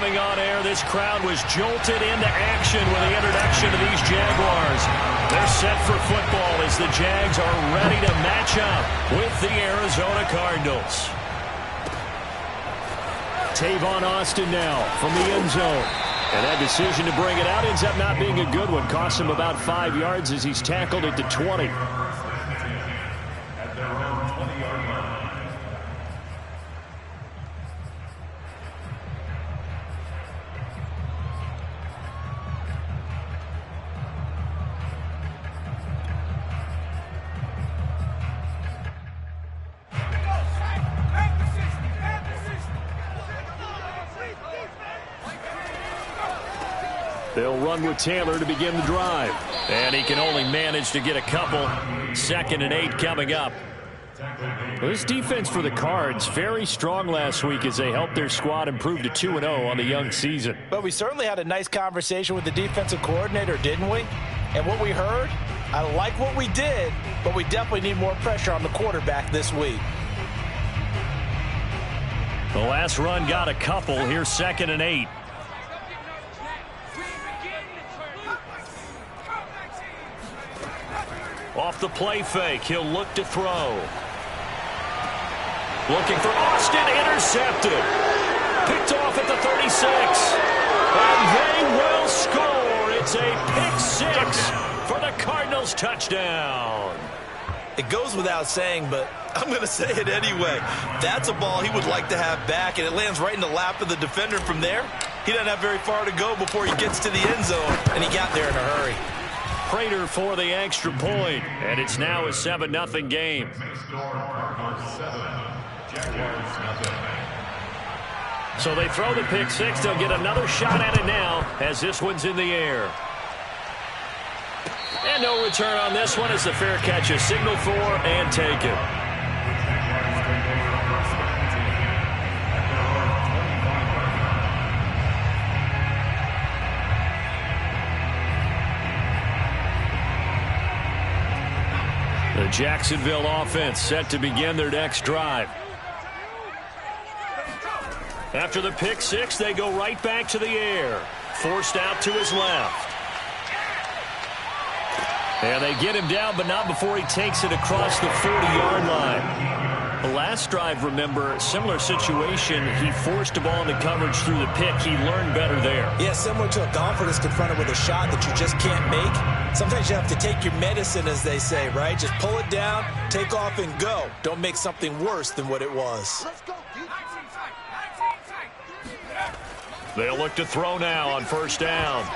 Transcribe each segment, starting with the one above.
going on air. This crowd was jolted into action with the introduction of these Jaguars. They're set for football as the Jags are ready to match up with the Arizona Cardinals. Tavon Austin now from the end zone. And that decision to bring it out ends up not being a good one. Costs him about 5 yards as he's tackled at the 20. They'll run with Taylor to begin the drive. And he can only manage to get a couple. 2nd and 8 coming up. Well, this defense for the Cards, very strong last week as they helped their squad improve to 2-0 on the young season. But we certainly had a nice conversation with the defensive coordinator, didn't we? And what we heard, I like what we did, but we definitely need more pressure on the quarterback this week. The last run got a couple. Here's 2nd and 8. Off the play fake, he'll look to throw. Looking for Austin, intercepted. Picked off at the 36. And they will score. It's a pick 6 for the Cardinals touchdown. It goes without saying, but I'm going to say it anyway. That's a ball he would like to have back, and it lands right in the lap of the defender from there. He doesn't have very far to go before he gets to the end zone, and he got there in a hurry. Prater for the extra point, and it's now a 7-0 game. So they throw the pick 6. They'll get another shot at it now as this one's in the air. And no return on this one as the fair catch is signaled for and taken. The Jacksonville offense set to begin their next drive. After the pick 6, they go right back to the air. Forced out to his left. And they get him down, but not before he takes it across the 40-yard line. The last drive, remember, similar situation. He forced the ball into coverage through the pick. He learned better there. Yeah, similar to a golfer that's confronted with a shot that you just can't make. Sometimes you have to take your medicine, as they say, right? Just pull it down, take off, and go. Don't make something worse than what it was. They'll look to throw now on 1st down.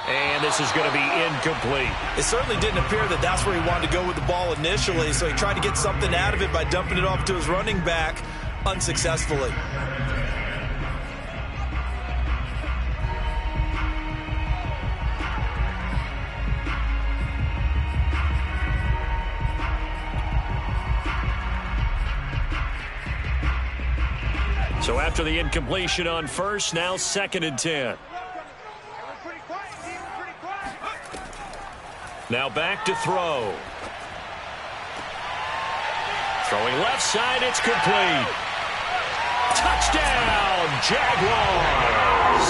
And this is going to be incomplete. It certainly didn't appear that that's where he wanted to go with the ball initially, so he tried to get something out of it by dumping it off to his running back unsuccessfully. So after the incompletion on 1st, now 2nd and 10. Now back to throw. Throwing left side, it's complete. Touchdown, Jaguars.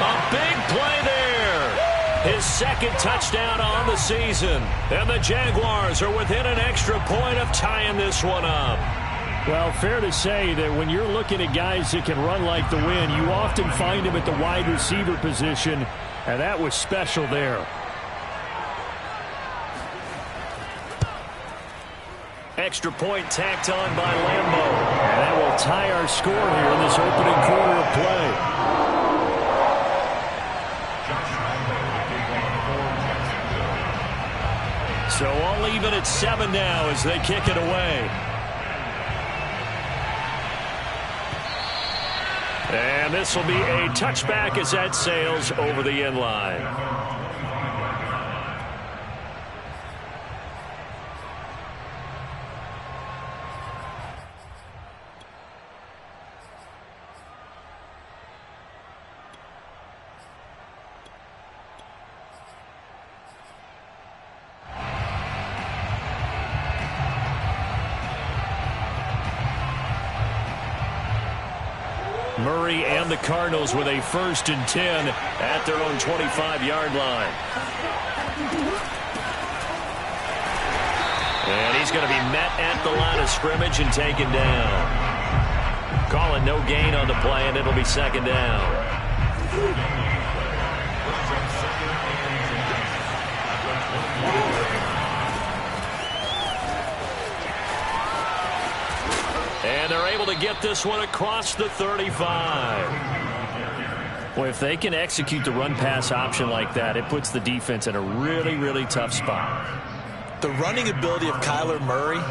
A big play there. His 2nd touchdown on the season. And the Jaguars are within an extra point of tying this one up. Well, fair to say that when you're looking at guys that can run like the wind, you often find them at the wide receiver position, and that was special there. Extra point tacked on by Lambo. And that will tie our score here in this opening quarter of play. So all even at 7 now as they kick it away. And this will be a touchback as that sails over the end line. Murray and the Cardinals with a 1st and 10 at their own 25-yard line. And he's going to be met at the line of scrimmage and taken down. Calling no gain on the play, and it'll be 2nd down. And they're able to get this one across the 35. Well, if they can execute the run-pass option like that, it puts the defense in a really, really tough spot. The running ability of Kyler Murray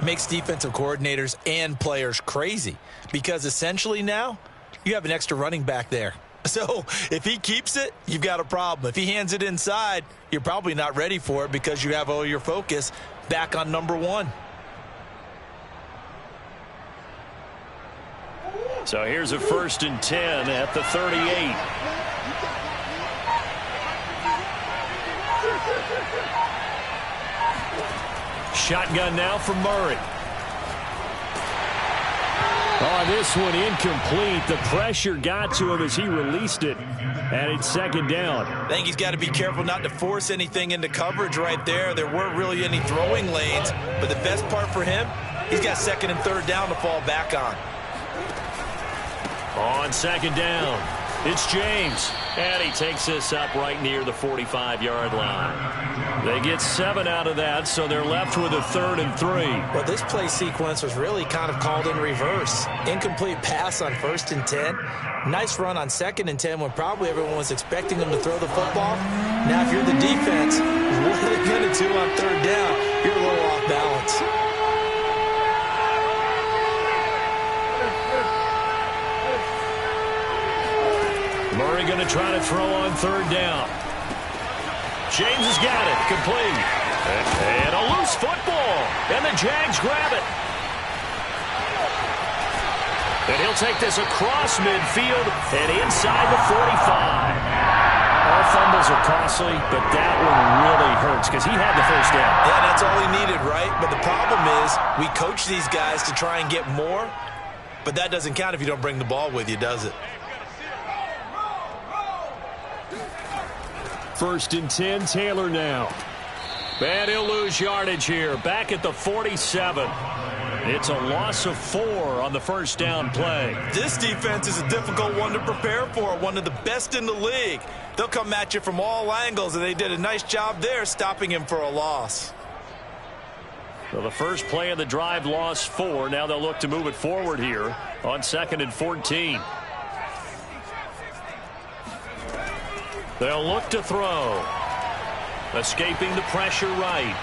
makes defensive coordinators and players crazy because essentially now you have an extra running back there. So if he keeps it, you've got a problem. If he hands it inside, you're probably not ready for it because you have all your focus back on number 1. So here's a 1st and 10 at the 38. Shotgun now for Murray. Oh, this one incomplete. The pressure got to him as he released it, and it's 2nd down. I think he's got to be careful not to force anything into coverage right there. There weren't really any throwing lanes, but the best part for him, he's got 2nd and 3rd down to fall back on. On 2nd down, it's James, and he takes this up right near the 45-yard line. They get 7 out of that, so they're left with a 3rd and 3. Well, this play sequence was really kind of called in reverse. Incomplete pass on 1st and 10. Nice run on 2nd and 10 when probably everyone was expecting them to throw the football. Now, if you're the defense, what are they going to do on 3rd down? You're a little off balance. Murray going to try to throw on 3rd down. James has got it. Complete. And a loose football. And the Jags grab it. And he'll take this across midfield and inside the 45. All fumbles are costly, but that one really hurts because he had the 1st down. Yeah, that's all he needed, right? But the problem is we coach these guys to try and get more, but that doesn't count if you don't bring the ball with you, does it? 1st and 10, Taylor now. And he'll lose yardage here. Back at the 47. It's a loss of 4 on the 1st down play. This defense is a difficult one to prepare for, one of the best in the league. They'll come at you from all angles, and they did a nice job there stopping him for a loss. So the first play of the drive lost 4. Now they'll look to move it forward here on 2nd and 14. They'll look to throw. Escaping the pressure right.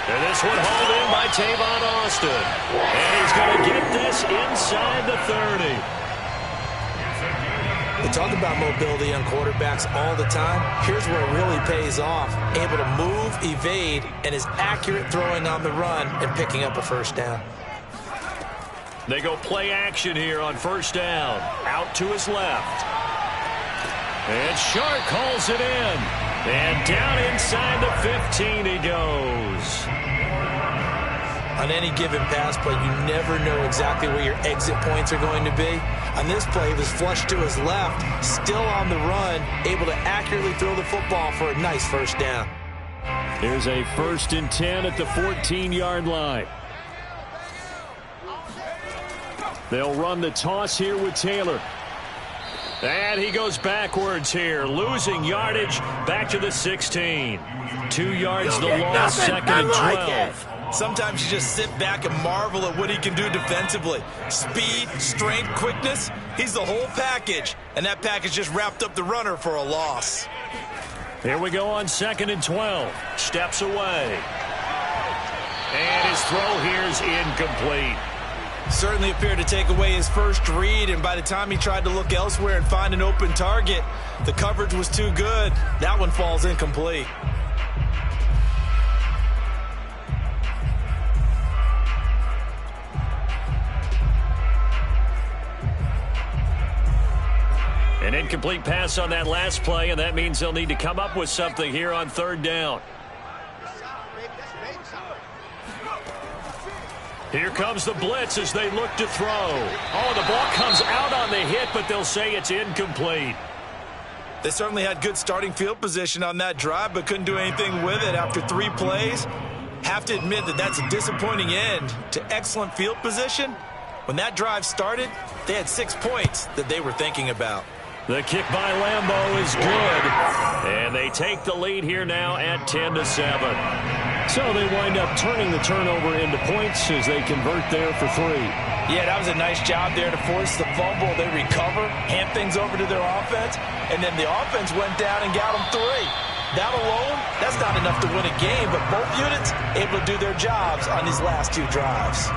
And this one hauled in by Tavon Austin. And he's going to get this inside the 30. They talk about mobility on quarterbacks all the time. Here's where it really pays off. Able to move, evade, and is accurate throwing on the run and picking up a 1st down. They go play action here on 1st down. Out to his left. And Shark calls it in. And down inside the 15 he goes. On any given pass play, you never know exactly where your exit points are going to be. On this play, he was flushed to his left, still on the run, able to accurately throw the football for a nice 1st down. Here's a 1st and 10 at the 14-yard line. They'll run the toss here with Taylor. And he goes backwards here, losing yardage back to the 16. 2 yards the loss, 2nd and 12. Sometimes you just sit back and marvel at what he can do defensively. Speed, strength, quickness, he's the whole package. And that package just wrapped up the runner for a loss. Here we go on 2nd and 12. Steps away. And his throw here is incomplete. Certainly appeared to take away his first read, and by the time he tried to look elsewhere and find an open target, the coverage was too good. That one falls incomplete. An incomplete pass on that last play, and that means they'll need to come up with something here on 3rd down. Here comes the blitz as they look to throw. Oh, the ball comes out on the hit, but they'll say it's incomplete. They certainly had good starting field position on that drive, but couldn't do anything with it after 3 plays. Have to admit that that's a disappointing end to excellent field position. When that drive started, they had 6 points that they were thinking about. The kick by Lambeau is good, and they take the lead here now at 10-7. So they wind up turning the turnover into points as they convert there for 3. Yeah, that was a nice job there to force the fumble. They recover, hand things over to their offense, and then the offense went down and got them 3. That alone, that's not enough to win a game, but both units able to do their jobs on these last 2 drives.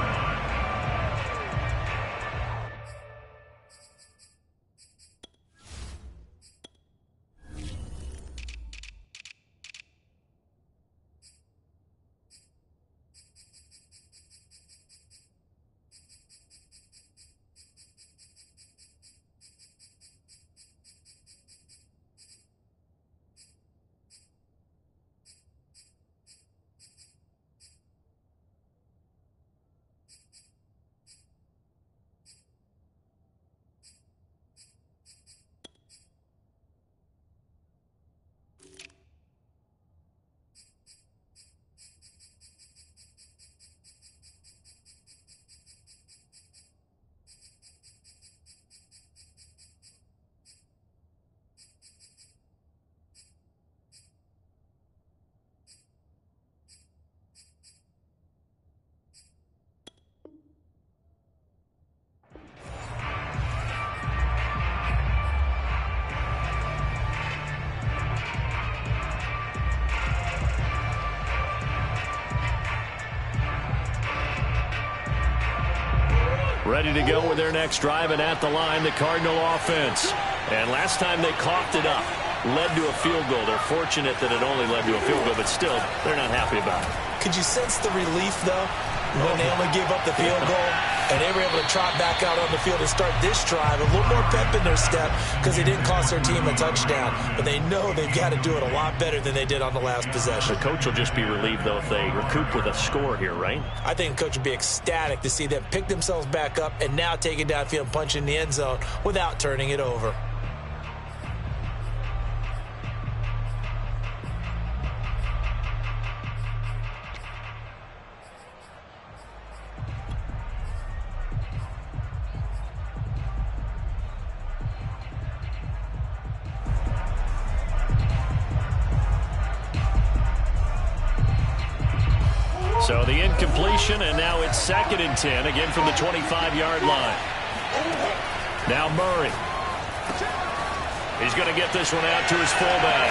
Ready to go with their next drive, and at the line, the Cardinal offense. And last time they coughed it up, led to a field goal. They're fortunate that it only led to a field goal, but still, they're not happy about it. Could you sense the relief, though, when they only gave up the field goal and they were able to trot back out on the field and start this drive? A little more pep in their step because they didn't cost their team a touchdown, but they know they've got to do it a lot better than they did on the last possession. The coach will just be relieved, though, if they recoup with a score here, right? I think the coach would be ecstatic to see them pick themselves back up and now take it downfield and punch in the end zone without turning it over. So the incompletion, and now it's 2nd and 10, again from the 25-yard line. Now Murray. He's going to get this one out to his fullback.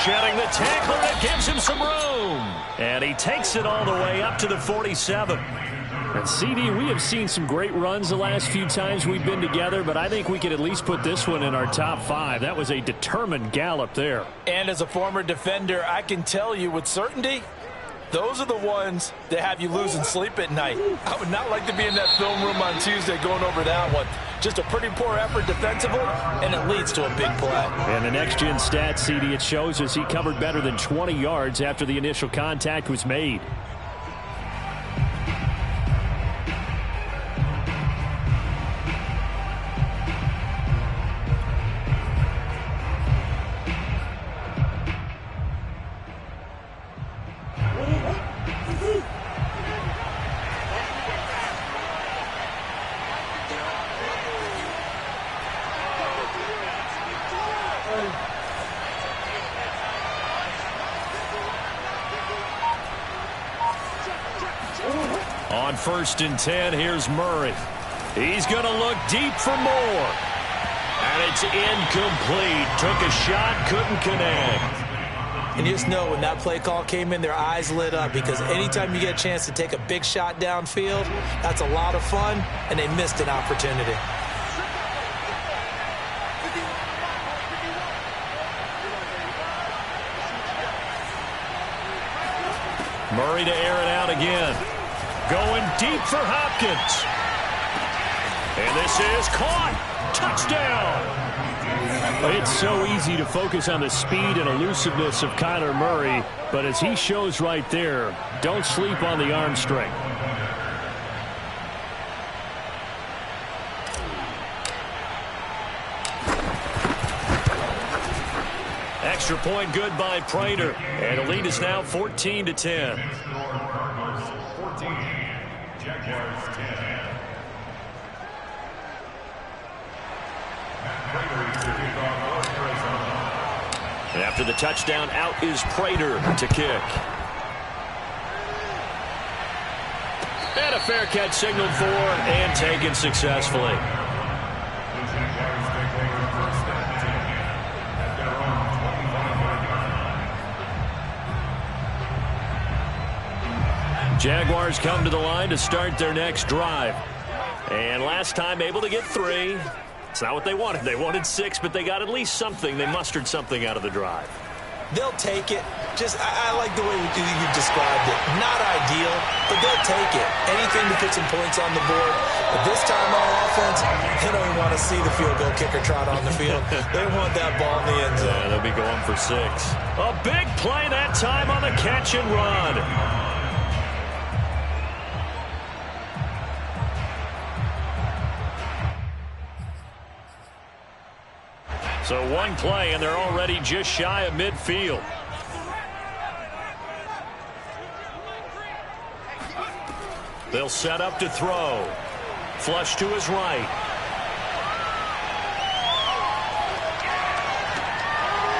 Shedding the tackler, that gives him some room. And he takes it all the way up to the 47. And CD, we have seen some great runs the last few times we've been together, but I think we could at least put this one in our top 5. That was a determined gallop there. And as a former defender, I can tell you with certainty, those are the ones that have you losing sleep at night. I would not like to be in that film room on Tuesday going over that one. Just a pretty poor effort defensively, and it leads to a big play. And the next-gen stat, CD, it shows us he covered better than 20 yards after the initial contact was made. On 1st and 10, here's Murray. He's going to look deep for more. And it's incomplete. Took a shot, couldn't connect. And you just know when that play call came in, their eyes lit up because anytime you get a chance to take a big shot downfield, that's a lot of fun, and they missed an opportunity. Murray to air it out again. Going deep for Hopkins. And this is caught. Touchdown. It's so easy to focus on the speed and elusiveness of Kyler Murray, but as he shows right there, don't sleep on the arm strength. Extra point good by Prater, and the lead is now 14-10. And after the touchdown, out is Prater to kick. And a fair catch signaled for and taken successfully. Jaguars come to the line to start their next drive. And last time able to get 3. It's not what they wanted. They wanted 6, but they got at least something. They mustered something out of the drive. They'll take it. I like the way you described it. Not ideal, but they'll take it. Anything to put some points on the board. But this time on offense, they don't even want to see the field goal kicker trot on the field. They want that ball in the end zone. Yeah, they'll be going for 6. A big play that time on the catch and run. So one play, and they're already just shy of midfield. They'll set up to throw. Flush to his right.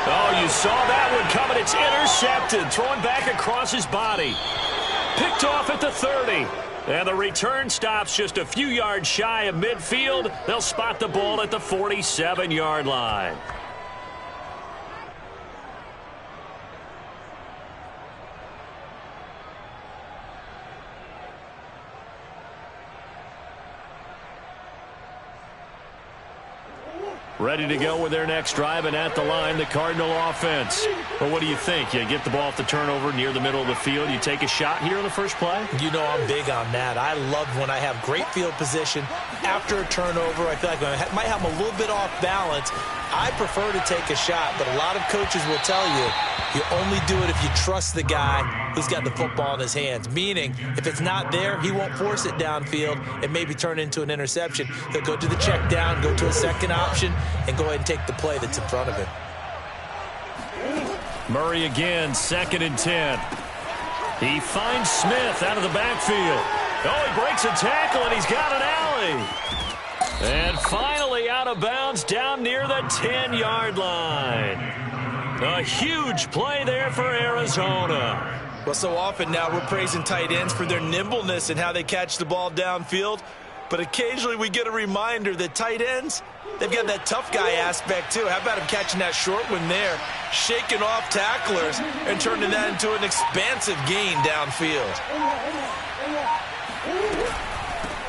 Oh, you saw that one coming. It's intercepted. Thrown back across his body. Picked off at the 30. And the return stops just a few yards shy of midfield. They'll spot the ball at the 47-yard line. Ready to go with their next drive, and at the line, the Cardinal offense. Well, what do you think? You get the ball off the turnover near the middle of the field. You take a shot here in the first play? You know I'm big on that. I love when I have great field position. After a turnover, I feel like I might have them a little bit off balance. I prefer to take a shot, but a lot of coaches will tell you, you only do it if you trust the guy who's got the football in his hands. Meaning, if it's not there, he won't force it downfield and maybe turn into an interception. He'll go to the check down, go to a second option, and go ahead and take the play that's in front of him. Murray again, 2nd and 10. He finds Smith out of the backfield. Oh, he breaks a tackle, and he's got an alley. And finally out of bounds down near the 10-yard line. A huge play there for Arizona. Well, so often now we're praising tight ends for their nimbleness and how they catch the ball downfield. But occasionally we get a reminder that tight ends, they've got that tough guy aspect too. How about him catching that short one there, shaking off tacklers, and turning that into an expansive gain downfield.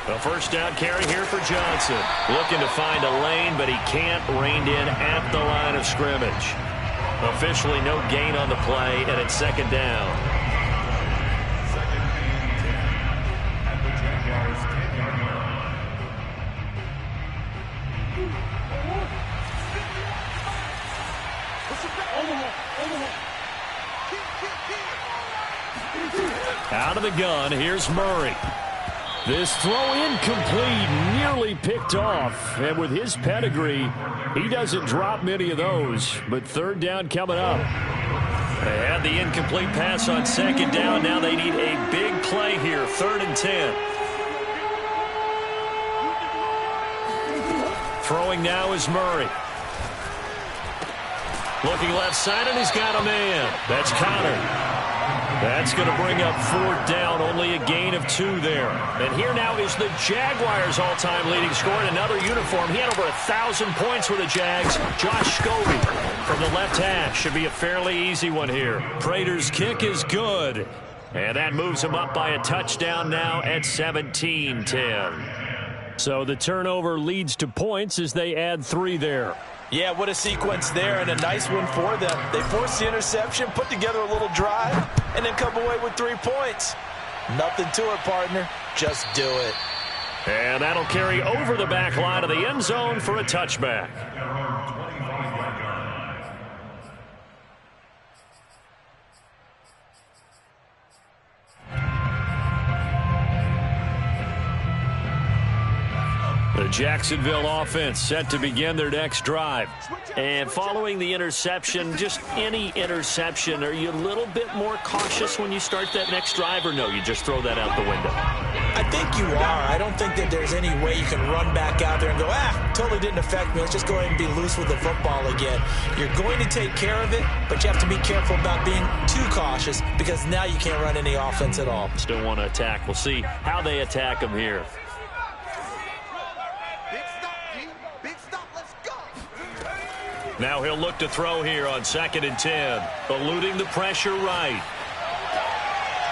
A first down carry here for Johnson. Looking to find a lane, but he can't. Reined in at the line of scrimmage. Officially no gain on the play, and it's 2nd down. Out of the gun, here's Murray. This throw incomplete, nearly picked off. And with his pedigree, he doesn't drop many of those. But 3rd down coming up. They had the incomplete pass on 2nd down. Now they need a big play here, 3rd and 10. Throwing now is Murray. Looking left side, and he's got a man. That's Connor. That's going to bring up 4th down, only a gain of 2 there. And here now is the Jaguars' all-time leading scorer in another uniform. He had over 1,000 points with the Jags. Josh Scobie from the left hash. Should be a fairly easy one here. Prater's kick is good. And that moves him up by a touchdown now at 17-10. So the turnover leads to points as they add 3 there. Yeah, what a sequence there, and a nice one for them. They forced the interception, put together a little drive, and then come away with 3 points. Nothing to it, partner. Just do it. And that'll carry over the back line of the end zone for a touchback. The Jacksonville offense set to begin their next drive. And following the interception, just any interception, are you a little bit more cautious when you start that next drive, or no, you just throw that out the window? I think you are. I don't think that there's any way you can run back out there and go, totally didn't affect me. Let's just go ahead and be loose with the football again. You're going to take care of it, but you have to be careful about being too cautious because now you can't run any offense at all. Still want to attack. We'll see how they attack them here. Now he'll look to throw here on 2nd and 10. Eluding the pressure right.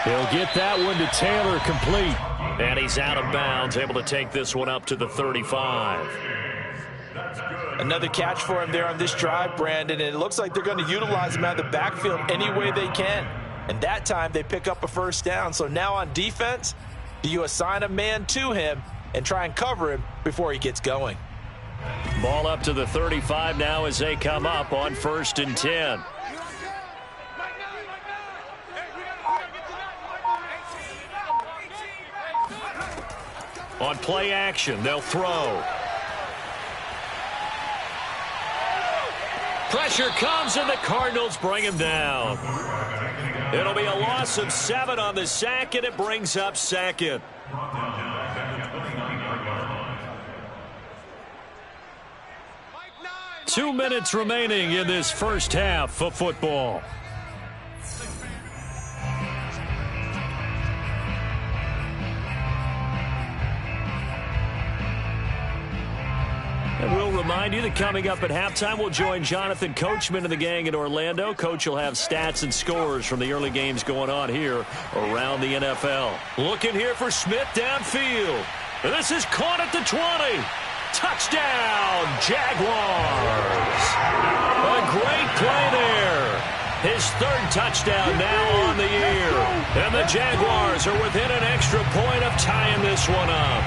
He'll get that one to Taylor, complete. And he's out of bounds, able to take this one up to the 35. Another catch for him there on this drive, Brandon, and it looks like they're going to utilize him out of the backfield any way they can. And that time they pick up a first down. So now on defense, do you assign a man to him and try and cover him before he gets going? Ball up to the 35 now as they come up on 1st and 10. On play action, they'll throw. Pressure comes, and the Cardinals bring him down. It'll be a loss of 7 on the sack, and it brings up 2nd. Two minutes remaining in this first half of football. And we'll remind you that coming up at halftime, we'll join Jonathan Coachman and the gang in Orlando. Coach will have stats and scores from the early games going on here around the NFL. Looking here for Smith downfield. And this is caught at the 20. Touchdown, Jaguars. A great play there. His 3rd touchdown now on the year. And the Jaguars are within an extra point of tying this one up.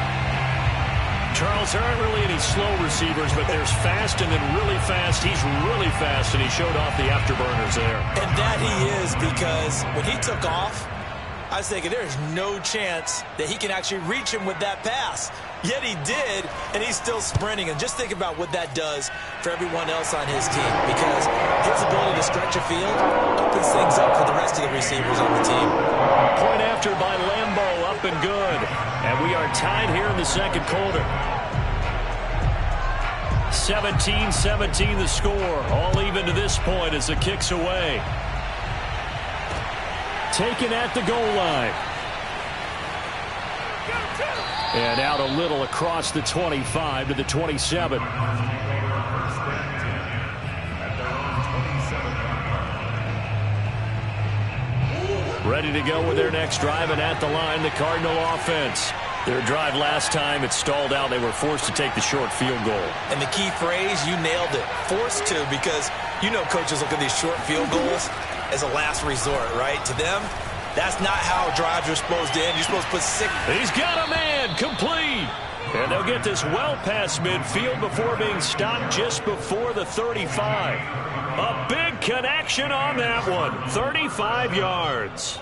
Charles, there aren't really any slow receivers, but there's fast and then really fast. He's really fast, and he showed off the afterburners there. And that he is, because when he took off, I was thinking there's no chance that he can actually reach him with that pass. Yet he did, and he's still sprinting. And just think about what that does for everyone else on his team, because his ability to stretch a field opens things up for the rest of the receivers on the team. Point after by Lambo, up and good. And we are tied here in the second quarter. 17-17 the score. All even to this point as the kick's away. Taken at the goal line. And out a little across the 25 to the 27. Ready to go with their next drive, and at the line, the Cardinal offense. Their drive last time, it stalled out. They were forced to take the short field goal. And the key phrase, you nailed it, forced to, because you know coaches look at these short field goals as a last resort, right? To them, that's not how drives are supposed to end. You're supposed to put 6. He's got a man, complete. And they'll get this well past midfield before being stopped just before the 35. A big connection on that one, 35 yards.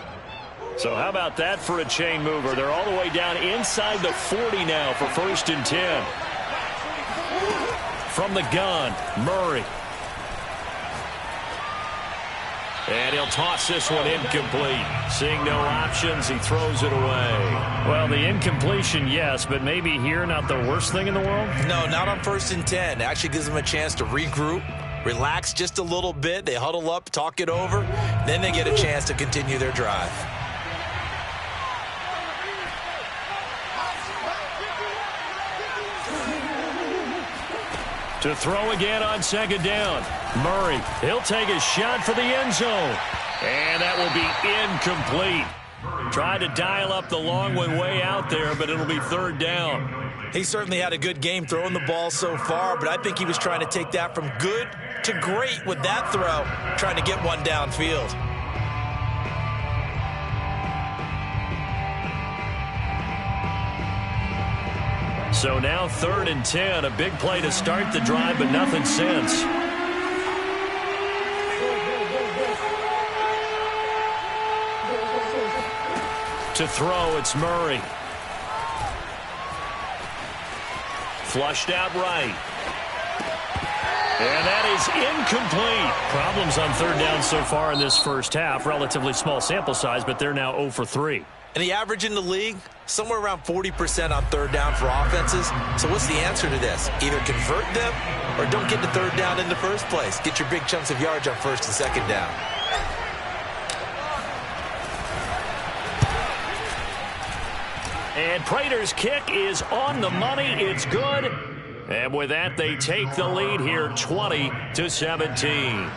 So how about that for a chain mover? They're all the way down inside the 40 now for 1st and 10. From the gun, Murray. And he'll toss this one incomplete. Seeing no options, he throws it away. Well, the incompletion, yes, but maybe here not the worst thing in the world? No, not on 1st and 10. It actually gives them a chance to regroup, relax just a little bit. They huddle up, talk it over. Then they get a chance to continue their drive. To throw again on 2nd down. Murray, he'll take a shot for the end zone. And that will be incomplete. Tried to dial up the long one way out there, but it'll be 3rd down. He certainly had a good game throwing the ball so far, but I think he was trying to take that from good to great with that throw, trying to get one downfield. So now 3rd and 10, a big play to start the drive, but nothing since. To throw, it's Murray. Flushed out right. And that is incomplete. Problems on third down so far in this first half. Relatively small sample size, but they're now 0 for 3. And the average in the league, somewhere around 40% on third down for offenses. So what's the answer to this? Either convert them or don't get the third down in the first place. Get your big chunks of yards on first and second down. And Prater's kick is on the money. It's good. And with that, they take the lead here 20-17.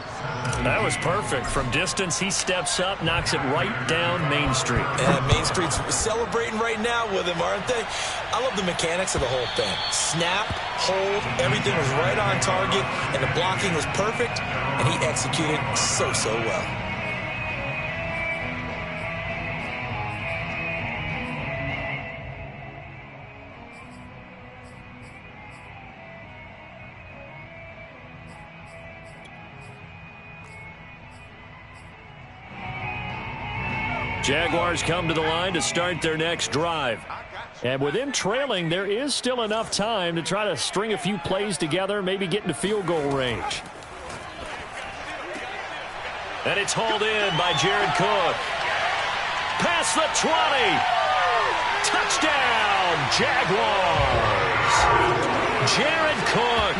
That was perfect. From distance, he steps up, knocks it right down Main Street. And Main Street's celebrating right now with him, aren't they? I love the mechanics of the whole thing. Snap, hold, everything was right on target, and the blocking was perfect, and he executed so well. Jaguars come to the line to start their next drive. And with them trailing, there is still enough time to try to string a few plays together, maybe get into field goal range. And it's hauled in by Jared Cook. Past the 20. Touchdown, Jaguars. Jared Cook,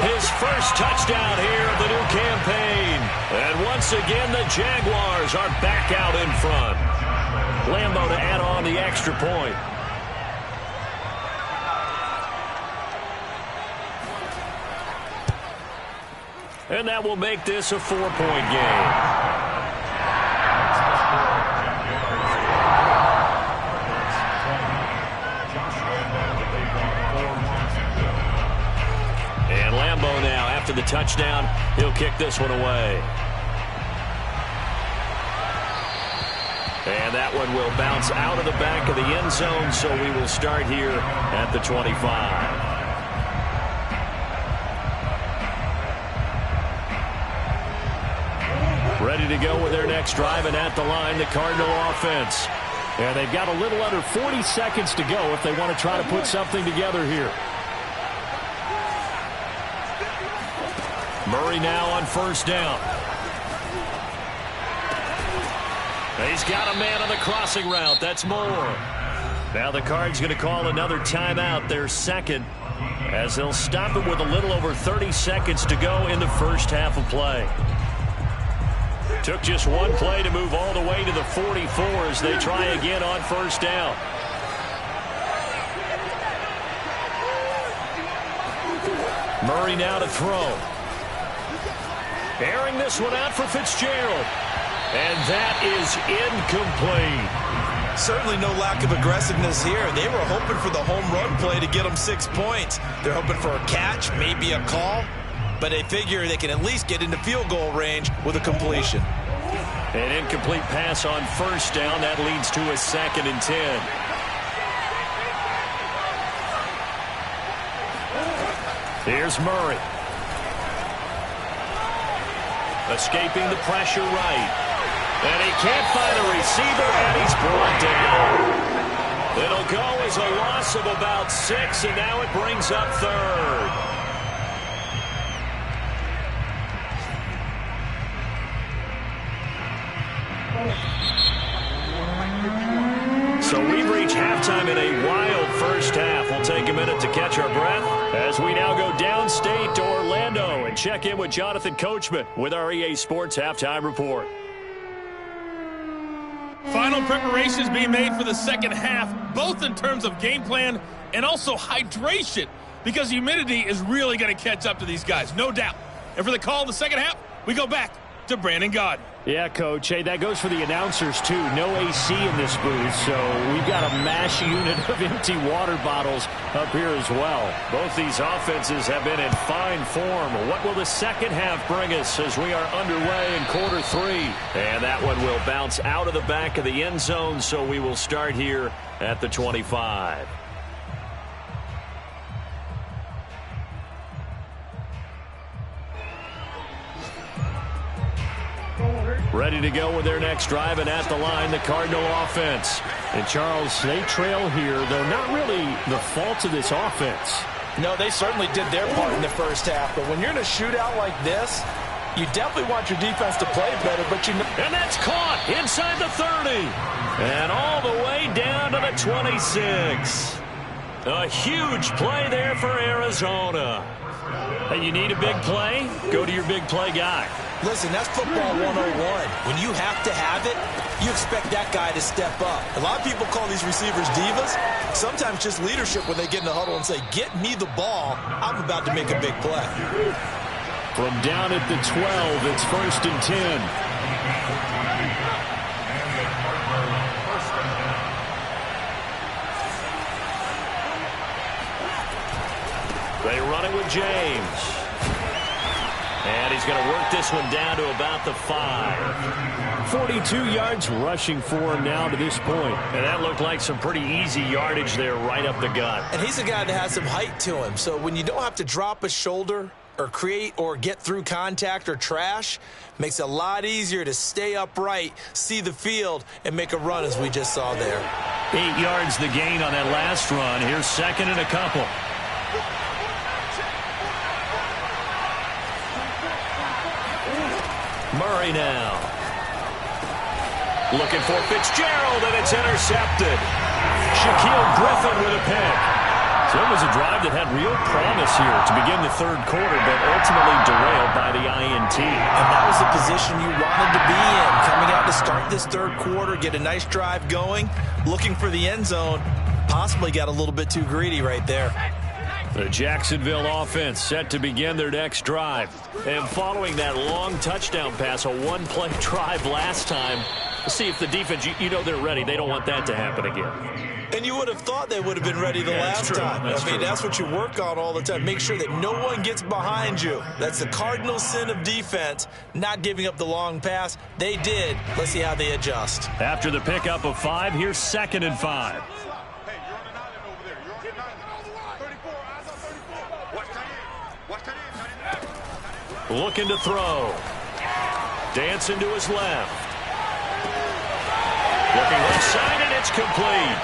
his first touchdown here of the new campaign. And once again, the Jaguars are back out in front. Lambeau to add on the extra point. And that will make this a 4-point game. And Lambeau now, after the touchdown, he'll kick this one away. And that one will bounce out of the back of the end zone, so we will start here at the 25. Ready to go with their next drive, and at the line, the Cardinal offense. And they've got a little under 40 seconds to go if they want to try to put something together here. Murray now on first down. He's got a man on the crossing route. That's Moore. Now the Cards going to call another timeout, their second, as they'll stop it with a little over 30 seconds to go in the first half of play. Took just one play to move all the way to the 44 as they try again on first down. Murray now to throw. Airing this one out for Fitzgerald. And that is incomplete. Certainly no lack of aggressiveness here. They were hoping for the home run play to get them 6 points. They're hoping for a catch, maybe a call, but they figure they can at least get into field goal range with a completion. An incomplete pass on first down. That leads to a 2nd and 10. Here's Murray. Escaping the pressure right. And he can't find a receiver, and he's brought down. It'll go as a loss of about 6, and now it brings up 3rd. So we've reached halftime in a wild first half. We'll take a minute to catch our breath as we now go downstate to Orlando and check in with Jonathan Coachman with our EA Sports Halftime Report. Final preparations being made for the second half, both in terms of game plan and also hydration, because humidity is really going to catch up to these guys, no doubt. And for the call of the second half, we go back to Brandon Gaudin. Yeah, Coach. Hey, that goes for the announcers, too. No AC in this booth, so we've got a mash unit of empty water bottles up here as well. Both these offenses have been in fine form. What will the second half bring us as we are underway in quarter 3? And that one will bounce out of the back of the end zone, so we will start here at the 25. Ready to go with their next drive, and at the line, the Cardinal offense. And, Charles, they trail here, though not really the fault of this offense. No, they certainly did their part in the first half. But when you're in a shootout like this, you definitely want your defense to play better. But you know. And that's caught inside the 30. And all the way down to the 26. A huge play there for Arizona. Hey, you need a big play? Go to your big play guy. Listen, that's football 101. When you have to have it, you expect that guy to step up. A lot of people call these receivers divas. Sometimes just leadership when they get in the huddle and say, get me the ball. I'm about to make a big play. From down at the 12, it's 1st and 10. They run it with James. And he's going to work this one down to about the 5. 42 yards rushing for him now to this point. And that looked like some pretty easy yardage there right up the gut. And he's a guy that has some height to him. So when you don't have to drop a shoulder or create or get through contact or trash, makes it a lot easier to stay upright, see the field, and make a run as we just saw there. 8 yards the gain on that last run. Here's 2nd and a couple. Murray now. Looking for Fitzgerald, and it's intercepted. Shaquille Griffin with a pick. So it was a drive that had real promise here to begin the 3rd quarter, but ultimately derailed by the INT. And that was the position you wanted to be in. Coming out to start this 3rd quarter, get a nice drive going, looking for the end zone. Possibly got a little bit too greedy right there. The Jacksonville offense set to begin their next drive. And following that long touchdown pass, a one-play drive last time, see if the defense, you know they're ready. They don't want that to happen again. And you would have thought they would have been ready the last time. I mean, that's what you work on all the time. Make sure that no one gets behind you. That's the cardinal sin of defense, not giving up the long pass. They did. Let's see how they adjust. After the pickup of 5, here's 2nd and 5. Looking to throw. Dancing to his left. Looking left side, and it's complete.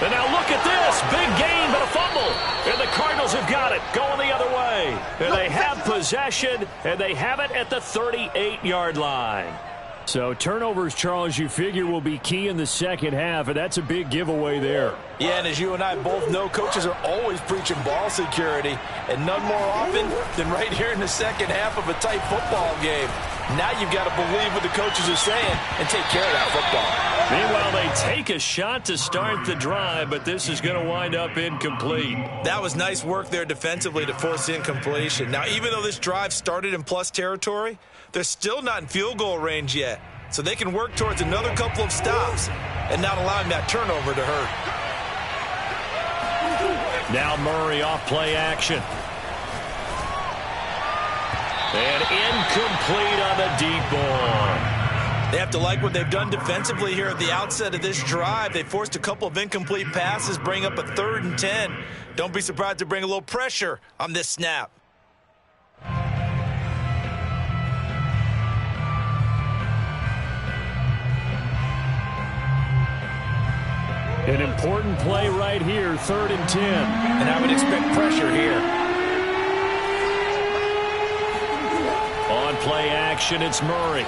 And now look at this. Big gain, but a fumble. And the Cardinals have got it, going the other way. And they have possession, and they have it at the 38-yard line. So turnovers, Charles, you figure will be key in the 2nd half, and that's a big giveaway there. Yeah, and as you and I both know, coaches are always preaching ball security, and none more often than right here in the 2nd half of a tight football game. Now you've got to believe what the coaches are saying and take care of that football. Meanwhile, they take a shot to start the drive, but this is going to wind up incomplete. That was nice work there defensively to force incompletion. Now, even though this drive started in plus territory, they're still not in field goal range yet. So they can work towards another couple of stops and not allowing that turnover to hurt. Now Murray off play action. And incomplete on the deep ball. They have to like what they've done defensively here at the outset of this drive. They forced a couple of incomplete passes, bring up a 3rd and 10. Don't be surprised to bring a little pressure on this snap. An important play right here, 3rd and 10. And I would expect pressure here. On play action, it's Murray.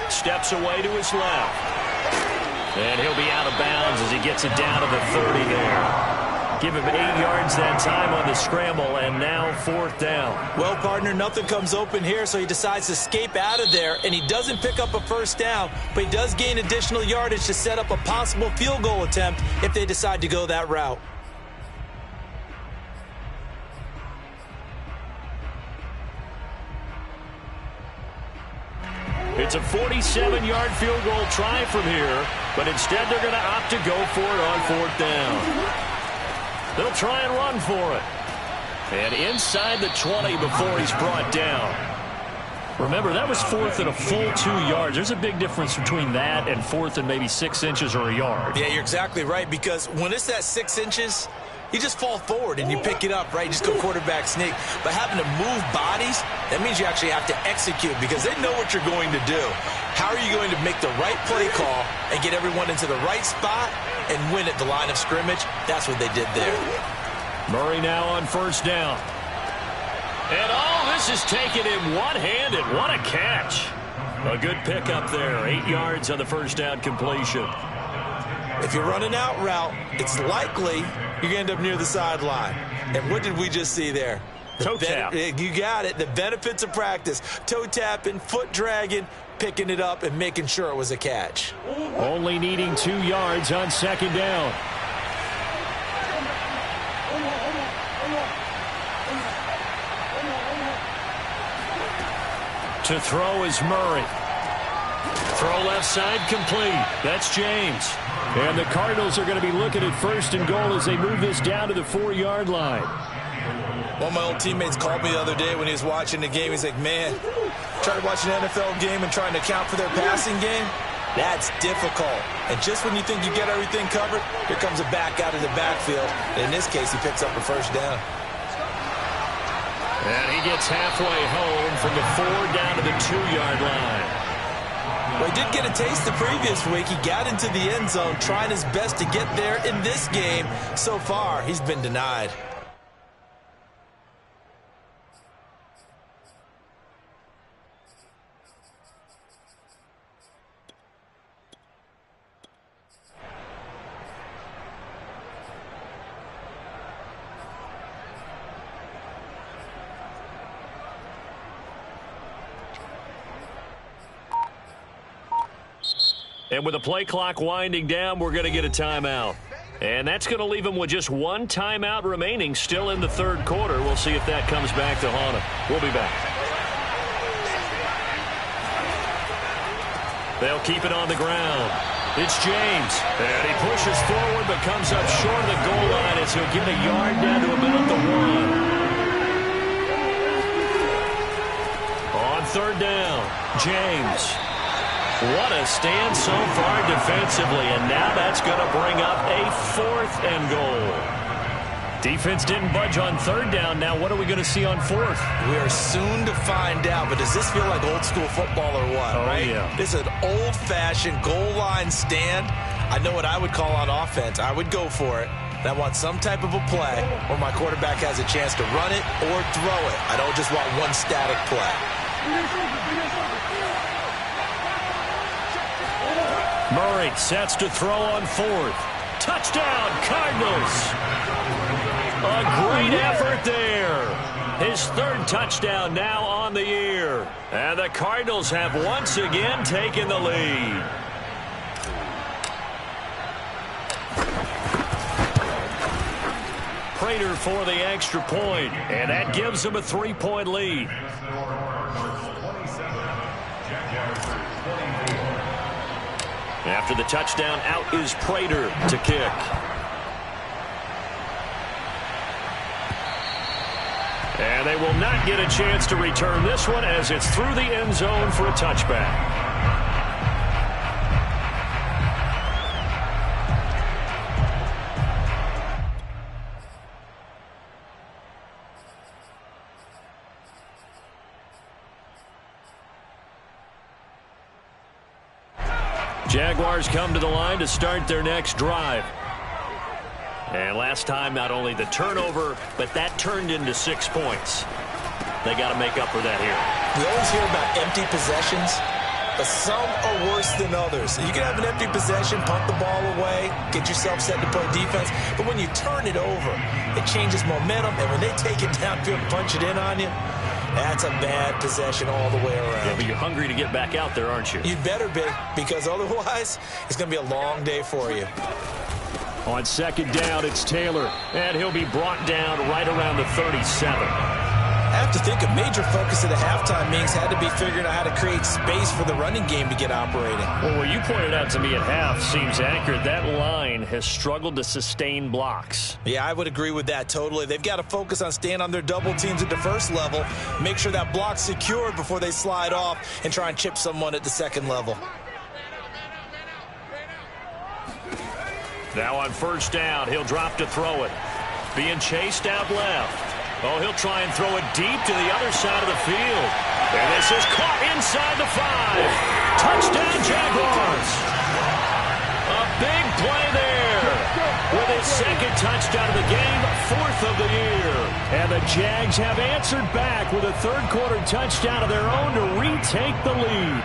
Steps away to his left. And he'll be out of bounds as he gets it down to the 30 there. Give him 8 yards that time on the scramble, and now 4th down. Well, partner, nothing comes open here, so he decides to escape out of there, and he doesn't pick up a 1st down, but he does gain additional yardage to set up a possible field goal attempt if they decide to go that route. It's a 47-yard field goal try from here, but instead they're going to opt to go for it on 4th down. They'll try and run for it. And inside the 20 before he's brought down. Remember, that was 4th and a full 2 yards. There's a big difference between that and 4th and maybe 6 inches or a yard. Yeah, you're exactly right, because when it's that 6 inches, you just fall forward and you pick it up, right? You just go quarterback sneak. But having to move bodies, that means you actually have to execute because they know what you're going to do. How are you going to make the right play call and get everyone into the right spot and win at the line of scrimmage? That's what they did there. Murray now on first down. And this is taken in one-handed. What a catch. A good pickup there. 8 yards on the first down completion. If you're running out route, it's likely you're going to end up near the sideline. And what did we just see there? Toe tap. You got it. The benefits of practice. Toe tapping, foot dragging, picking it up, and making sure it was a catch. Only needing 2 yards on second down. To throw is Murray. Throw left side complete. That's James. And the Cardinals are going to be looking at first and goal as they move this down to the 4-yard line. One of my old teammates called me the other day when he was watching the game. He's like, man, trying to watch an NFL game and trying to account for their passing game, that's difficult. And just when you think you get everything covered, here comes a back out of the backfield. And in this case, he picks up a first down. And he gets halfway home from the 4 down to the 2-yard line. Well, he did get a taste the previous week. He got into the end zone, trying his best to get there in this game. So far, he's been denied. And with the play clock winding down, we're going to get a timeout. And that's going to leave them with just 1 timeout remaining still in the third quarter. We'll see if that comes back to haunt them. We'll be back. They'll keep it on the ground. It's James. And he pushes forward but comes up short of the goal line as he'll get a yard down to about the 1. On third down, James. What a stand so far defensively, and now that's going to bring up a 4th and goal. Defense didn't budge on third down. Now what are we going to see on 4th? We are soon to find out, but does this feel like old school football or what, right? Yeah. This is an old-fashioned goal line stand. I know what I would call on offense. I would go for it. And I want some type of a play where my quarterback has a chance to run it or throw it. I don't just want one static play. Murray sets to throw on 4th. Touchdown, Cardinals. A great effort there. His 3rd touchdown now on the year. And the Cardinals have once again taken the lead. Prater for the extra point, and that gives them a 3-point lead. After the touchdown, out is Prater to kick. And they will not get a chance to return this one as it's through the end zone for a touchback. Jaguars come to the line to start their next drive. And last time, not only the turnover, but that turned into 6 points. They got to make up for that here. We always hear about empty possessions, but some are worse than others. You can have an empty possession, pump the ball away, get yourself set to play defense, but when you turn it over, it changes momentum, and when they take it downfield and punch it in on you, that's a bad possession all the way around. Yeah, but you're hungry to get back out there, aren't you? You'd better be, because otherwise, it's going to be a long day for you. On second down, it's Taylor. And he'll be brought down right around the 37. I have to think a major focus of the halftime meetings had to be figuring out how to create space for the running game to get operating. Well, what you pointed out to me at half seems accurate. That line has struggled to sustain blocks. Yeah, I would agree with that totally. They've got to focus on staying on their double teams at the first level, make sure that block's secured before they slide off and try and chip someone at the second level. Now on first down, he'll drop to throw it. Being chased out left. Oh, he'll try and throw it deep to the other side of the field. And this is caught inside the 5. Touchdown, Jaguars. A big play there. with his second touchdown of the game, 4th of the year. And the Jags have answered back with a third-quarter touchdown of their own to retake the lead.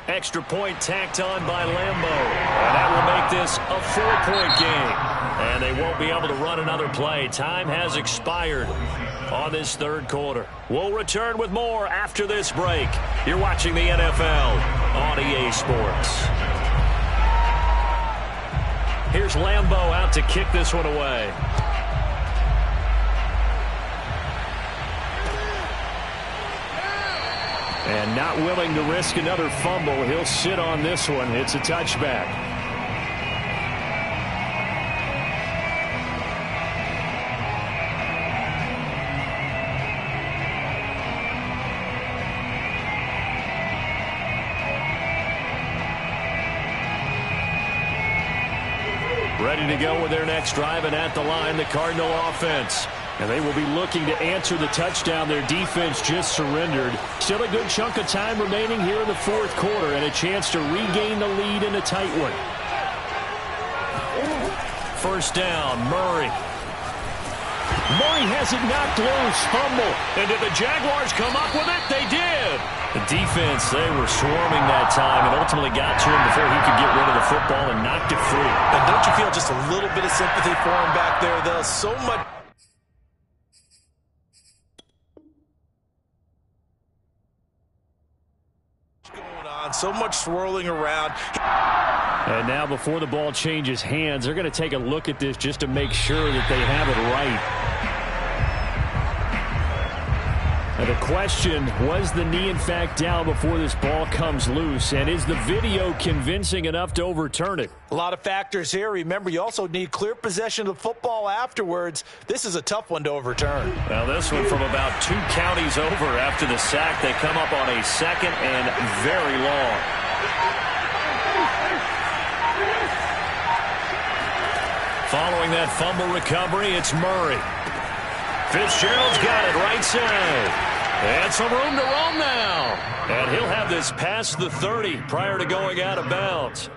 Extra point tacked on by Lambo. And that will make this a 4-point game. And they won't be able to run another play. Time has expired on this third quarter. We'll return with more after this break. You're watching the NFL on EA Sports. Here's Lambo out to kick this one away. And not willing to risk another fumble. He'll sit on this one. It's a touchback. Ready to go with their next drive, and at the line, the Cardinal offense. And they will be looking to answer the touchdown their defense just surrendered. Still a good chunk of time remaining here in the fourth quarter and a chance to regain the lead in a tight one. First down, Murray. Murray has it knocked loose. Fumble. And did the Jaguars come up with it? They did. The defense, they were swarming that time and ultimately got to him before he could get rid of the football and knocked it free. And don't you feel just a little bit of sympathy for him back there, though? So much. So much swirling around. And now before the ball changes hands, they're going to take a look at this just to make sure that they have it right. Now the question, was the knee in fact down before this ball comes loose? And is the video convincing enough to overturn it? A lot of factors here. Remember, you also need clear possession of the football afterwards. This is a tough one to overturn. Now this one from about 2 counties over after the sack. They come up on a second and very long. Following that fumble recovery, it's Murray. Fitzgerald's got it right side. And some room to roam now. And he'll have this past the 30 prior to going out of bounds.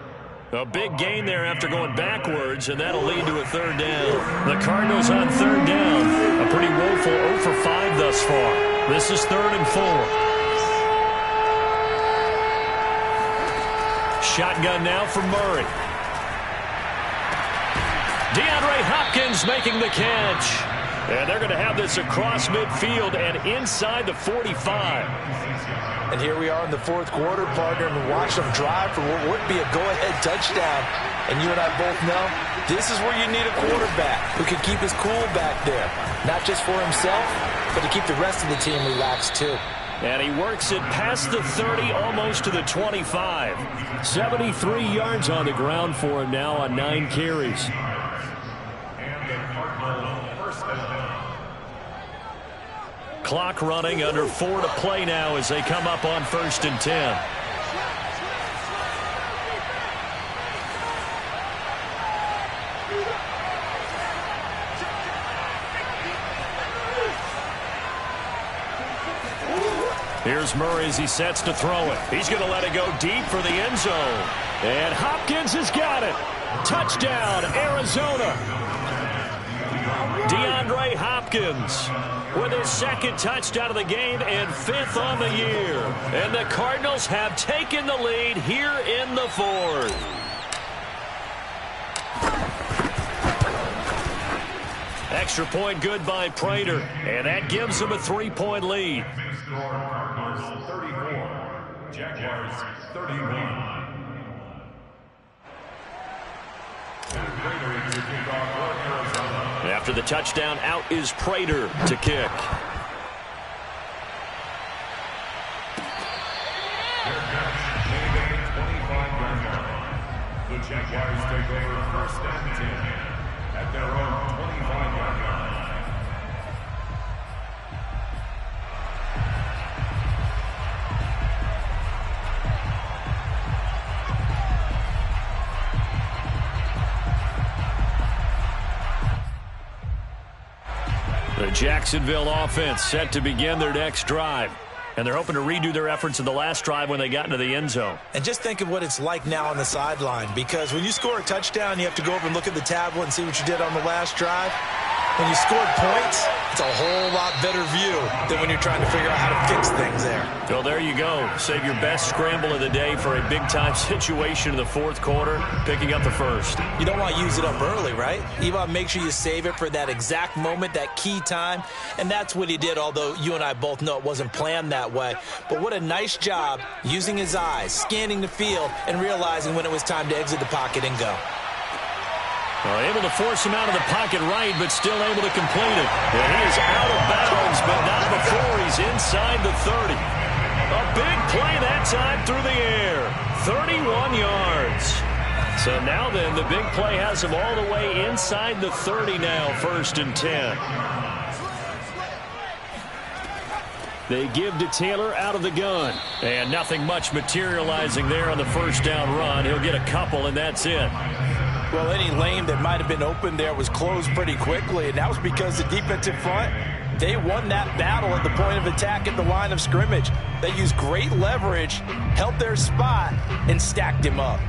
A big gain there after going backwards, and that'll lead to a third down. The Cardinals on third down. A pretty woeful 0 for 5 thus far. This is 3rd and 4. Shotgun now for Murray. DeAndre Hopkins making the catch. And they're going to have this across midfield and inside the 45. And here we are in the fourth quarter, partner, and watch them drive for what would be a go-ahead touchdown. And you and I both know this is where you need a quarterback who can keep his cool back there. Not just for himself, but to keep the rest of the team relaxed too. And he works it past the 30, almost to the 25. 73 yards on the ground for him now on 9 carries. Clock running, under 4 to play now as they come up on 1st and 10. Here's Murray as he sets to throw it. He's going to let it go deep for the end zone. And Hopkins has got it. Touchdown, Arizona. DeAndre Hopkins with his 2nd touchdown of the game and 5th on the year. And the Cardinals have taken the lead here in the 4th. Extra point good by Prater. And that gives them a 3-point lead. Cardinals 34, Jaguars 31. After the touchdown, out is Prater to kick. The Jaguars take over 1st and 10 at their own 25-yard line. The Jacksonville offense set to begin their next drive. And they're hoping to redo their efforts in the last drive when they got into the end zone. And just think of what it's like now on the sideline, because when you score a touchdown, you have to go over and look at the tablet and see what you did on the last drive. When you scored points, it's a whole lot better view than when you're trying to figure out how to fix things there. Well, there you go. Save your best scramble of the day for a big-time situation in the fourth quarter, picking up the first. You don't want to use it up early, right? You want to make sure you save it for that exact moment, that key time. And that's what he did, although you and I both know it wasn't planned that way. But what a nice job using his eyes, scanning the field, and realizing when it was time to exit the pocket and go. Able to force him out of the pocket right, but still able to complete it. And he is out of bounds, but not before he's inside the 30. A big play that time through the air. 31 yards. So now then, the big play has him all the way inside the 30 now, 1st and 10. They give to Taylor out of the gun. And nothing much materializing there on the first down run. He'll get a couple, and that's it. Well, any lane that might have been open there was closed pretty quickly, and that was because the defensive front, they won that battle at the point of attack at the line of scrimmage. They used great leverage, held their spot, and stacked him up.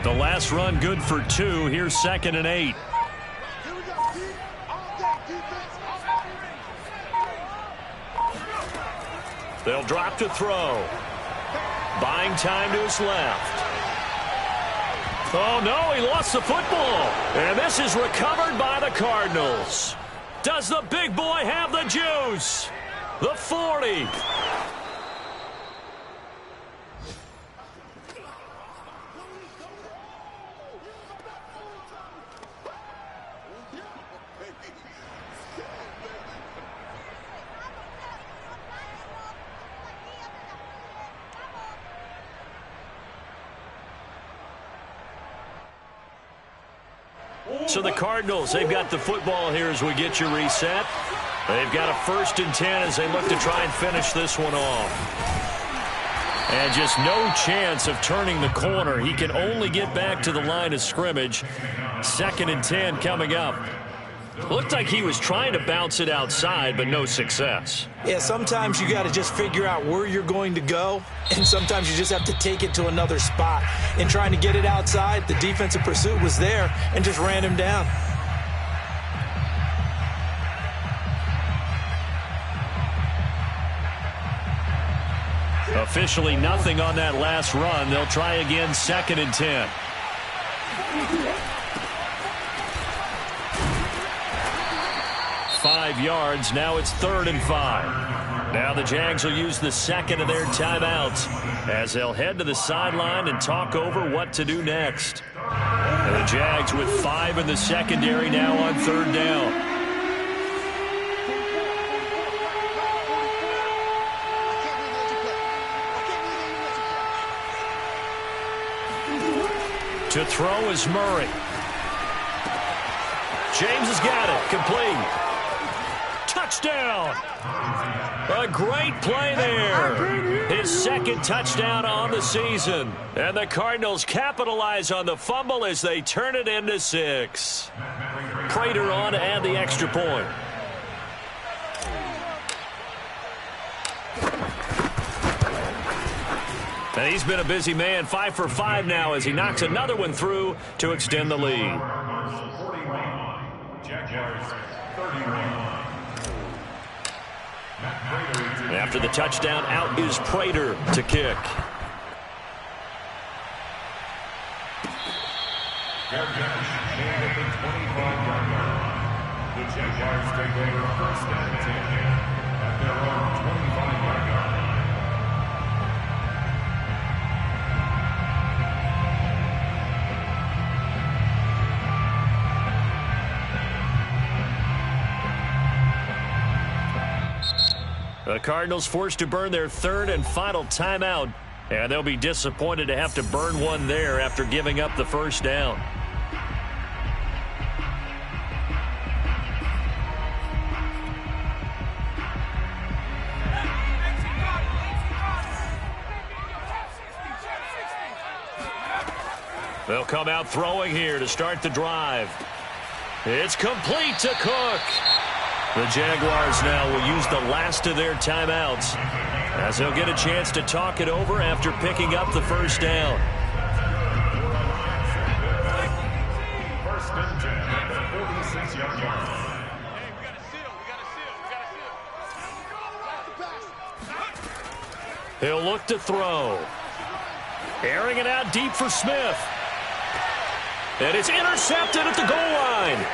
The last run good for 2. Here's 2nd and 8. They'll drop to throw. Buying time to his left. Oh, no, he lost the football. And this is recovered by the Cardinals. Does the big boy have the juice? The 40. So the Cardinals, they've got the football here as we get you reset. They've got a 1st and 10 as they look to try and finish this one off. And just no chance of turning the corner. He can only get back to the line of scrimmage. 2nd and 10 coming up. Looked like he was trying to bounce it outside, but no success. Yeah, sometimes you got to just figure out where you're going to go, and sometimes you just have to take it to another spot. In trying to get it outside, the defensive pursuit was there and just ran him down. Officially nothing on that last run. They'll try again, 2nd and 10. Five yards. Now it's 3rd and 5. Now the Jags will use the 2nd of their timeouts as they'll head to the sideline and talk over what to do next. And the Jags with 5 in the secondary now on 3rd down. To throw is Murray. James has got it. Complete. Touchdown. A great play there. His 2nd touchdown on the season. And the Cardinals capitalize on the fumble as they turn it into 6. Prater on to add the extra point. And he's been a busy man. 5 for 5 now as he knocks another one through to extend the lead. After the touchdown, out is Prater to kick. The Jaguars take over 1st and 10 at their own 25-yard line. The Cardinals forced to burn their 3rd and final timeout, and they'll be disappointed to have to burn one there after giving up the 1st down. They'll come out throwing here to start the drive. It's complete to Cook. The Jaguars now will use the last of their timeouts as they'll get a chance to talk it over after picking up the first down. First and 10 at the 46-yard line. He'll look to throw. Airing it out deep for Smith. And it's intercepted at the goal line.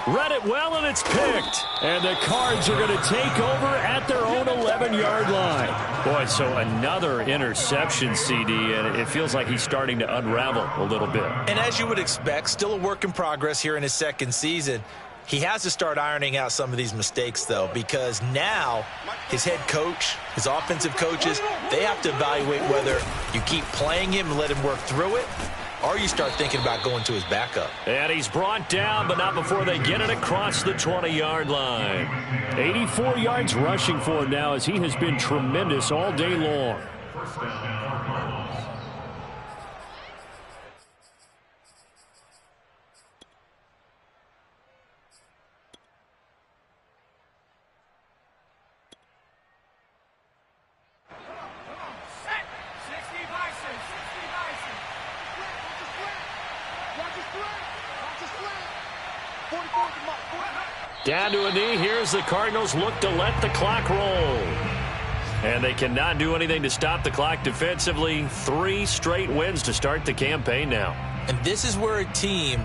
Read it well, and it's picked. And the Cards are going to take over at their own 11-yard line. Boy, so another interception, CD, and it feels like he's starting to unravel a little bit. And as you would expect, still a work in progress here in his second season. He has to start ironing out some of these mistakes, though, because now his head coach, his offensive coaches, they have to evaluate whether you keep playing him and let him work through it, or you start thinking about going to his backup. And he's brought down, but not before they get it across the 20-yard line. 84 yards rushing for him now, as he has been tremendous all day long. First down, Cardinals. Down to a knee. Here's the Cardinals look to let the clock roll. And they cannot do anything to stop the clock defensively. 3 straight wins to start the campaign now. And this is where a team,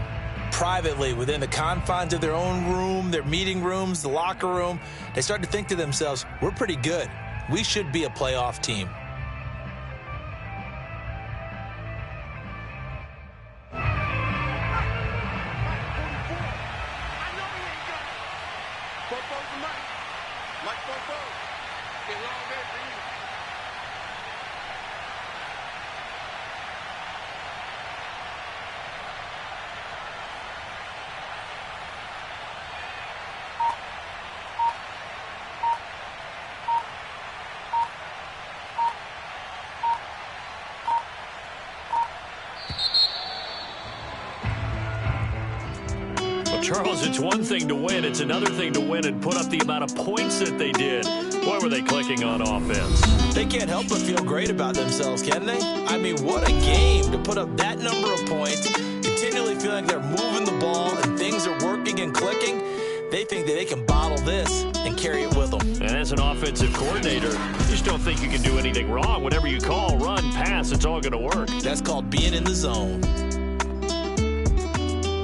privately, within the confines of their own room, their meeting rooms, the locker room, they start to think to themselves, we're pretty good. We should be a playoff team. Charles, it's one thing to win. It's another thing to win and put up the amount of points that they did. Boy, were they clicking on offense. They can't help but feel great about themselves, can they? I mean, what a game to put up that number of points, continually feeling they're moving the ball and things are working and clicking. They think that they can bottle this and carry it with them. And as an offensive coordinator, you just don't think you can do anything wrong. Whatever you call, run, pass, it's all going to work. That's called being in the zone.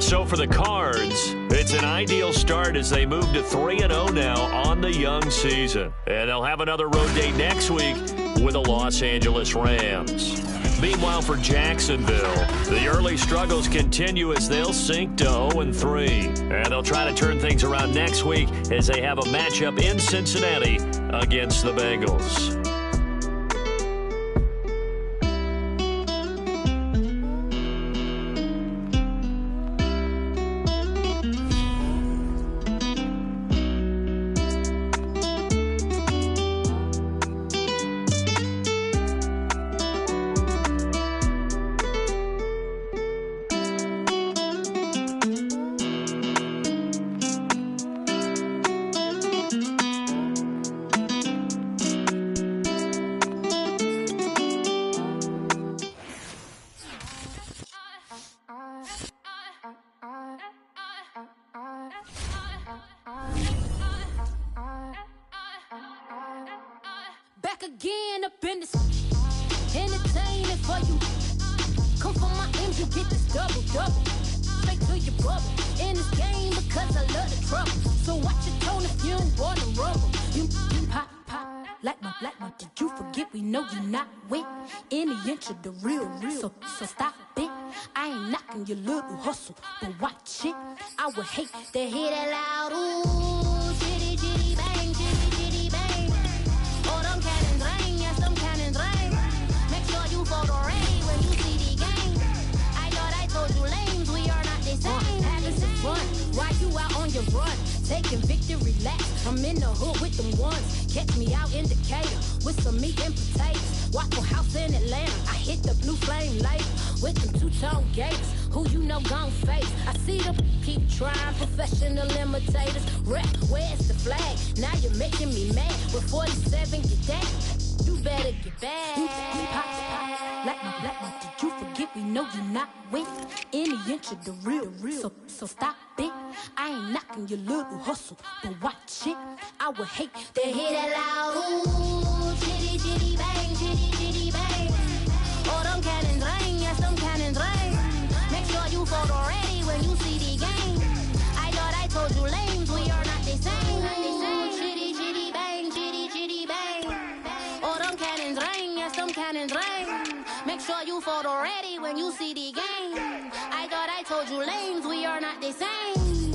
So for the Cards, it's an ideal start as they move to 3-0 now on the young season. And they'll have another road date next week with the Los Angeles Rams. Meanwhile, for Jacksonville, the early struggles continue as they'll sink to 0-3. And they'll try to turn things around next week as they have a matchup in Cincinnati against the Bengals. Again up in this entertaining for you. Come for my M's, you get this double. Straight to your bubble. In this game because I love the trouble. So watch your tone if you don't want to rumble. You pop, like my. Did you forget we know you not with any inch of the real. So stop it. I ain't knocking your little hustle, but watch it. I would hate to hear that loud ooh, chitty bang, chitty bang. Oh, them cannons ring, yes, them cannons ring. Make sure you for the rain when you see the game. I thought I told you lames, we are not the same. Having some fun while you out on your run. Taking victory laps, I'm in the hood with them ones. Catch me out in Decatur with some meat and potatoes. Waffle House in Atlanta, I hit the blue flame light with them 2 two-tone gates. Who you know gon' face? I see them keep trying, professional imitators. Rap, where's the flag? Now you're making me mad. With 47, get that. You better get back. Pop, like my black one. Did you forget we know you're not with any inch of the real. So stop it. I ain't knocking your little hustle, but watch it. I would hate to hear that loud. Ooh, chitty, chitty, bang, chitty, chitty, bang. Oh, them cannons ring, yes, them cannons ring. Make sure you photo ready when you see the game. I thought I told you lames, we are not the same. Chitty, chitty, bang, chitty, chitty, bang. Oh, them cannons ring, yes, them cannons ring. Make sure you photo ready when you see the game. I thought I told you lames, we are not the same.